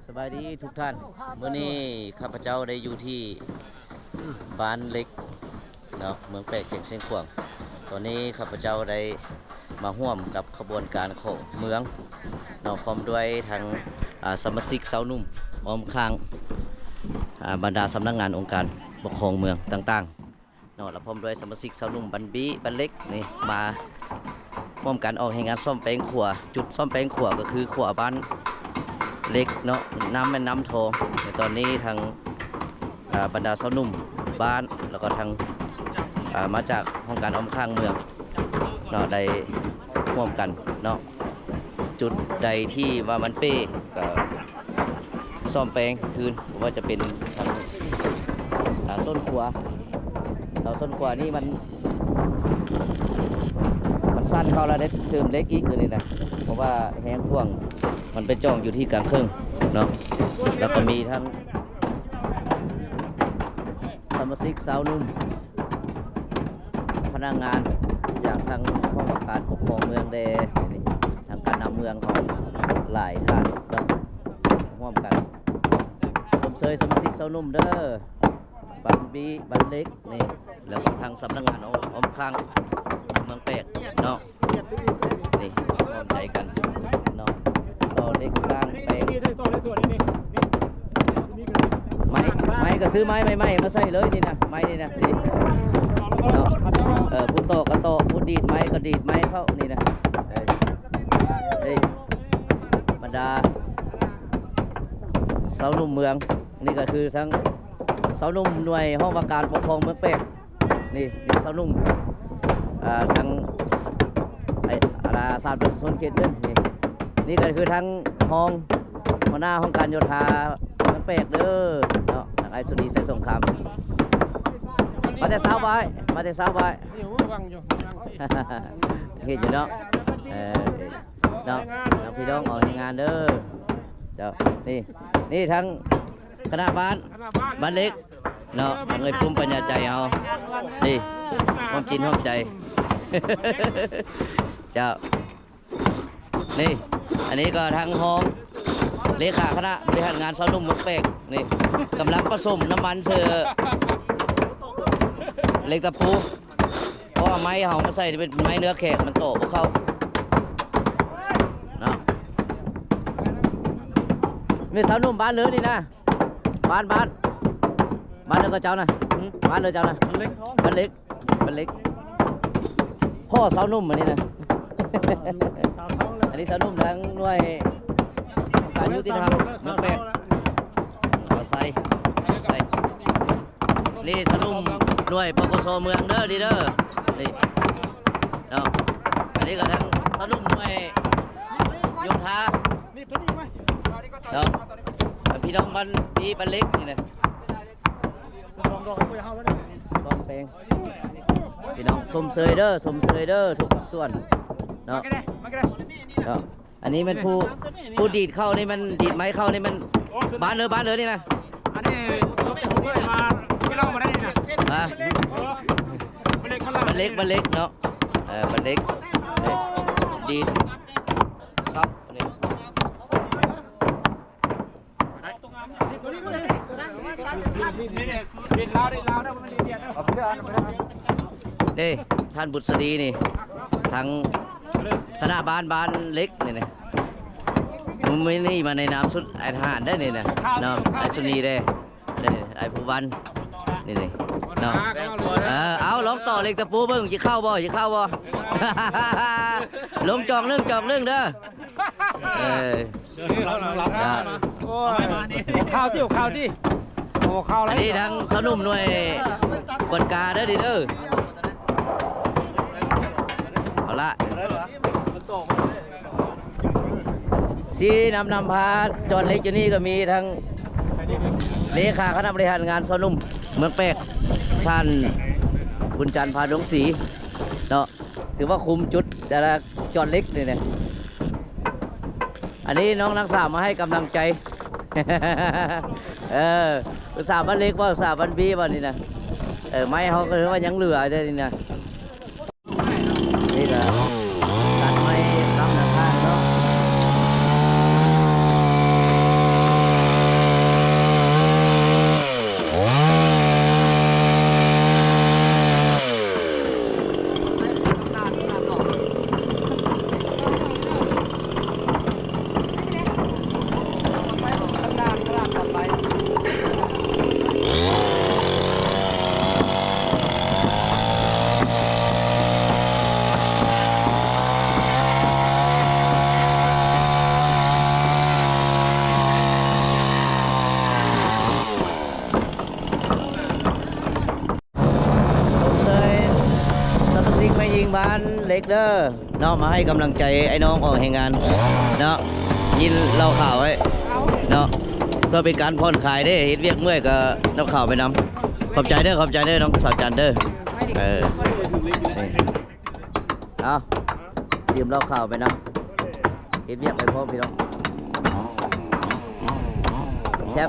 สบายดีทุกท่านมื้อนี้ข้าพเจ้าได้อยู่ที่บ้านเล็กเนาะเมืองแปะเขียงเส้นขวางตอนนี้ข้าพเจ้าได้มาร่วมกับขบวนการของเมืองเนาะพร้อมด้วยทางสมาชิกสาวนุ่มพร้อมข้างบรรดาสำนักงานองค์การปกครองเมืองต่างๆเนาะและพร้อมด้วยสมาชิกสาวนุ่มบันเล็กนี่มาร่วมกันออกแห่งงานซ่อมแปลงขัวจุดซ่อมแปลงขัวก็คือขัวบ้านเล็กเนาะน้ำแม่น้ำทองในตอนนี้ทางบรรดาสาวนุ่มบ้านแล้วก็ทางมาจากห้องการอ้อมข้างเมืองเนาะได้ร่วมกันเนาะจุดใดที่ว่ามันเป้ก็ซ่อมแปลงคืนว่าจะเป็นทางต้นขัวเราต้นขัวนี่มันสั้นเข้าแล้วได้เติมเล็กอีกเลยนะเพราะว่าแห้งพ่วงมันไปจ้องอยู่ที่กลางเครื่องเนาะแล้วก็มีทั้งสมาชิกสาวนุ่มพนักงานจากทางห้องการปกครองเมืองเดทางการนำเมืองของหลายท่านแล้วร่วมกันผมเซยสมาชิกสาวนุ่มเด้อบันเล็กนี่แล้วก็ทางสำนักงานอ้อมข้างเมืองแปะเนาะนี่ร่วมใจกันเนาะต่อเล็กสร้างแปลงไม้ก็ซื้อไม้มาใส่เลยนี่นะไม้นี่นะนี่เนาะพูดโตก็โตพูดดีดไม้ก็ดีดไม้เข้านี่นะบรรดาสาวหนุ่มเมืองนี่ก็คือทั้งสาวหนุ่มหน่วยห้องว่าการปกครองเมืองแปะนี่สาวหนุ่มทางศาสตร์ประชาชนเขตนี่ก็คือทั้งห้องหัวหน้าห้องการโยธาเมืองแปะเด้อเนาะทางไอซุนีใส่สงครามมาแต่เช้าไว้เห็นอยู่เนาะเนาะพี่น้องออกงานเด้อเจ้านี่ทั้งคณะบ้านเล็กเนาะเงยปุ่มปัญญาใจเอานี่ห้องจินห้องใจเจ้านี่อันนี้ก็ทางห้องเลขาคณะบริหารงานสาวนุ่มเมืองแปะนี่กำลังผสมน้ำมันเสือเล็กตะปูเพราะว่าไม้เขามาใส่เป็นไม้เนื้อแข็งมันโตพวกเขาเนาะมีสาวนุ่มบ้านเลยนี่นะบ้านเลยก็เจ้านะบ้านเลยเจ้านะบ้านเล็กพ่อสาวนุ่มอันนี้นะอันนี้สาวนุ่มทั้งหน่วยการยุติธรรมเมืองแปะใส่นี่สาวนุ่มหน่วยปกสเมืองเด้อดีเด้อนี่เนาะอันนี้ก็ทั้งสาวนุ่มหน่วยโยธาเนาะพี่น้องบ้านเล็กนี่นะลองเพลงพี่น้องสมเสยเด้อทุกส่วนเนาะอันนี้มันผู้ดีดเข้านี่มันดีดไม้เข้านี่มันบ้านเลยนี่นะอันนี้มาไม่เล่ามาได้นี่นะบ้านเล็กเนาะบ้านเล็กดีดครับนี่นี่ท่านบุตรดีนี่ทั้งคณะบ้านเล็กนี่นะมันไม่นี่มาในน้ำสุดไอ้ทหารได้นี่นะน้ำไอ้สุนีได้ไอ้ผู้วันนี่เนาะเอาลองต่อเล็กตะปูเบิ้งจะเข้าบ่ลงจองเรื่องเด้อข้าวที่โอ้ข้าวอะไรอันนี้ทั้งสนุ่มหน่วยกดกาเด้อดิเด้อเอาละสีนำพาจอดเล็กอยู่นี่ก็มีทั้งเลขาคณะบริหารงานสนุ่มเมืองแปะท่านบุญจันทร์พาดวงศรีเนาะถือว่าคุมจุดแต่ละจอดเล็กเนี่ยอันนี้น้องนักศึกษามาให้กำลังใจภาษาบ้านเล็กว่าภาษาบ้านบีบ้านนี่นะไม้เขาก็ถือว่ายังเหลือได้นี่นะนี่แหละตัดไม้รับราคาเนาะ ล็กเด้อเนาะมาให้กำลังใจไอ้น้องออกแห่งงานเนาะยินเล่าข่าวไว้เนาะเพื่อเป็นการผ่อนคลายเด้เฮ็ดเวียกเมื่อยก็เล่าข่าวไปนำขอบใจเด้อน้องสาวจันเด้อนี่เอาดื่มเล่าข่าวไปนำเฮ็ดเวียกไปพร้อมพี่น้องแซ่บ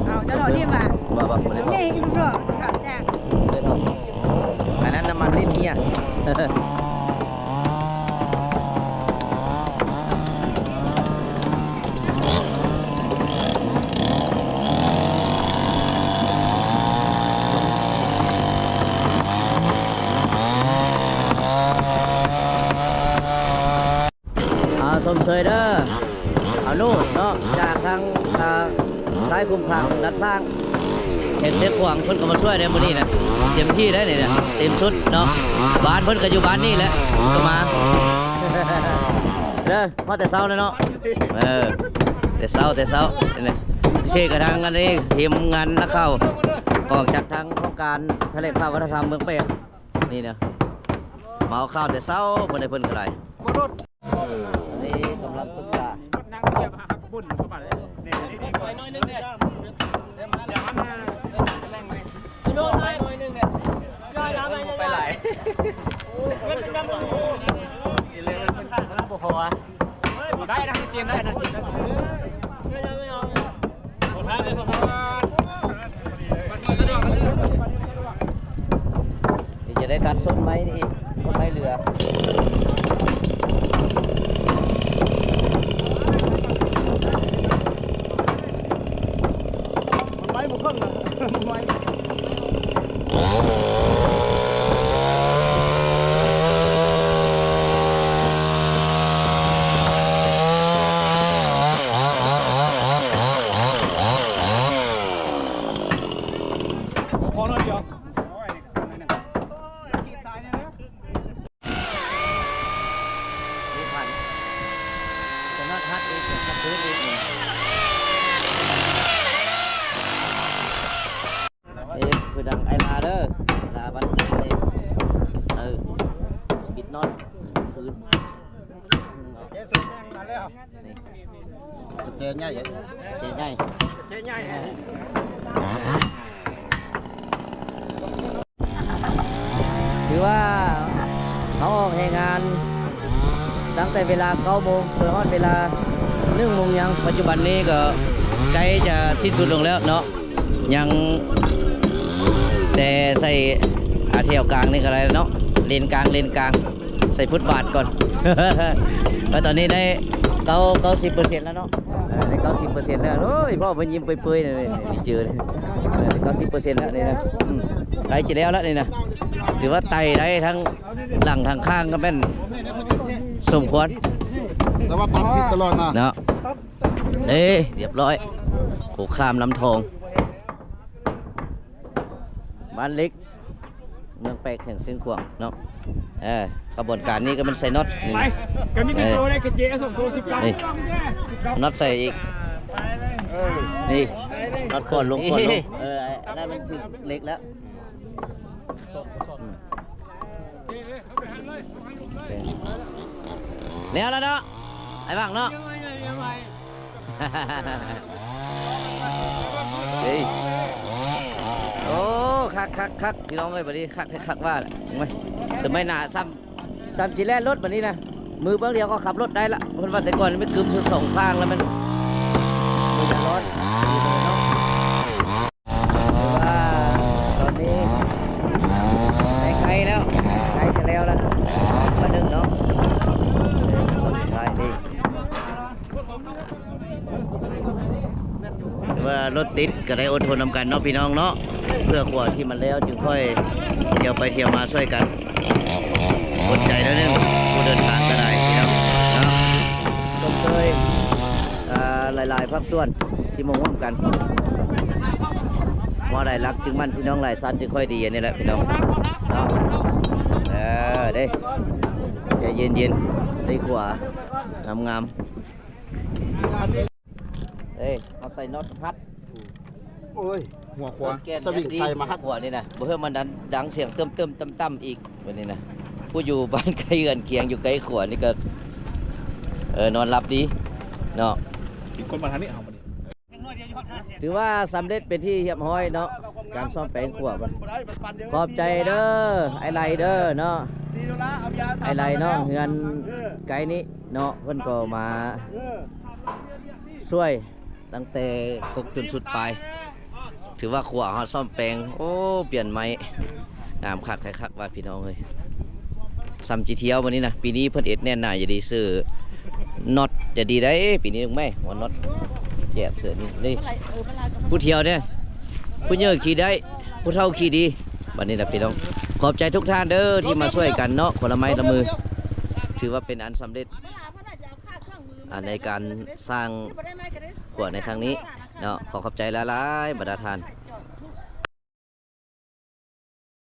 เอาจะรอที่มา บ่บ่ได้บ่ นี่กินรอขับจ้า ได้บ่อันนั้นน้ำมันลิ้นเฮีย สมเสยเด้อเอานู่นเนาะจากทางซ้ายคุ้มคลังนัดสร้างเห็นเสียขวางเพิ่นก็มาช่วยในมื้อนี้นะเต็มที่ได้เนี่ยเต็มชุดเนาะบ้านเพิ่นก็อยู่บ้านนี่แหละก็มา เด้อพอแต่เช้าเลยเนาะแต่เช้าเนี่ยพิเศษกับทางอันนี้ทีมงานนักข่าวออกจากทางโครงการแถลงข่าววัฒนธรรมเมืองเป็ดนี่นะมาเอาข้าวแต่เช้าเพิ่นได้เพิ่นก็ได้นี่กำลังปรึกษา นั่งเทียบหักบุญเข้ามาเลยนี่น้อยนึงเนี่ยเดี๋ยวมันแรงเลยโน่นไปน้อยนึงเนี่ยย่อยไปไหลเงินน้ำมันเรื่องมันขาดแล้วพอได้นะจีนได้นะจีนได้ไม่เอาขอท้าเลยขอท้ามันสะดวกนี่จะได้ตัดส้นไม้นี่อีกต้นไม้เหลือไม้บุกเครื่องนะไม้พอหน่อยเดียวนี่พันจะนัดฮัดอีกจะซื้ออีกนี่คือดังไอลาเด้อลาบันนี่บิดน็อตคืนนี่เจ๊ง่ายถือว่าเขาออกแห่งงานตั้งแต่เวลา9 โมงเพื่อฮอดเวลา1 โมงยังปัจจุบันนี้ก็ใกล้จะสิ้นสุดลงแล้วเนาะยังแต่ใส่เที่ยวกลางนี่ก็อะไรเนาะเลนกลางใส่ฟุตบาทก่อน แล้วตอนนี้ได้90% แล้วเนาะได้90%แล้วโอ้ยพ่อมันยิ้มเปื่อยๆเลยเจอเลย90% แล้วนี่นะไกลจะแล้วนี่นะถือว่าไต่ได้ทั้งหลังทางข้างก็เป็นสมควร แต่ว่าตัดติดตลอดนะ เนาะเรียบร้อยโขกข้ามน้ำทองบ้านเล็กเมืองแปลกแห่งเส้นขวางเนาะขบวนการนี้ก็มันใส่น็อตนี่ ไปกันนี่ตัวเลยกระเจี๊ยส่งตัว19น็อตใส่อีกนี่น็อตก่อนลงอันนั้นมันถึงเล็กแล้วแล้วเนาะไอ้บ้างเนาะเฮ้ยโอ้คักพี่น้องเอ้ยบัดนี้คักว่าถูกไหมสมัยหน้าซ้ำจีแล่นรถบัดนี้นะมือเบื้องเดียวก็ขับรถได้ละเพราะว่าแต่ก่อนไม่กึมสองข้างแล้วมันจะร้อนว่าตอนนี้ไกลแล้วใกล้จะแล้วละมาดึงเนาะใช่ดีแต่ว่ารถติดก็ได้อดทนนำกันเนาะพี่น้องเนาะเพื่อขวดที่มันแล้วจึงค่อยเที่ยวไปเที่ยวมาช่วยกันอดใจแล้วนึงผู้เดินทางก็ได้พี่น้องเนาะชมเชยหลายๆภาคส่วนที่มาร่วมกันว่าได้รักจึงมั่นพี่น้องหลายสั้นจึงค่อยดีนี่แหละพี่น้องเนาะเด้ใจเย็นๆได้ขวางามเอาใส่น็อตพัด โอ้ยหัวขวา สวิงใส่มาฮัดหัวนี่นะเพื่อมันดังเสียงเติมต่ำอีกแบบนี้นะ ผู้อยู่บ้านใกล้เรือนเคียงอยู่ใกล้ขวนี่ก็นอนหลับดีเนาะ อีกคนมาทางนี้เอามาดิ ถือว่าสำเร็จเป็นที่เรียบร้อยเนาะการซ่อมแปลงขวบขอบใจเด้อไอไรเด้อเนาะไอไรเนาะเงินไกลนี้เนาะเพิ่นก็มาช่วยตั้งแต่กกจนสุดปลายถือว่าขวบเฮาซ่อมแปลงโอ้เปลี่ยนไม้งามคักคักว่าพี่น้องเอ้ยซ้ำจีเที่ยววันนี้นะปีนี้เพิ่นเอ็ดแน่นหนาจะดีซื้อน็อตจะดีได้ปีนี้ถูกไหมว่าน็อตแจกเสือนี่นี่ผู้เที่ยวเนี่ยผู้เยอะขี่ได้ผู้เฒ่าขี่ดีวันนี้นะพี่น้องขอบใจทุกท่านเด้อที่มาช่วยกันเนาะคนละไม้ละมือถือว่าเป็นอันสำเร็จในการสร้างขวดในครั้งนี้เนาะขอขอบใจหลายๆบรรดาท่าน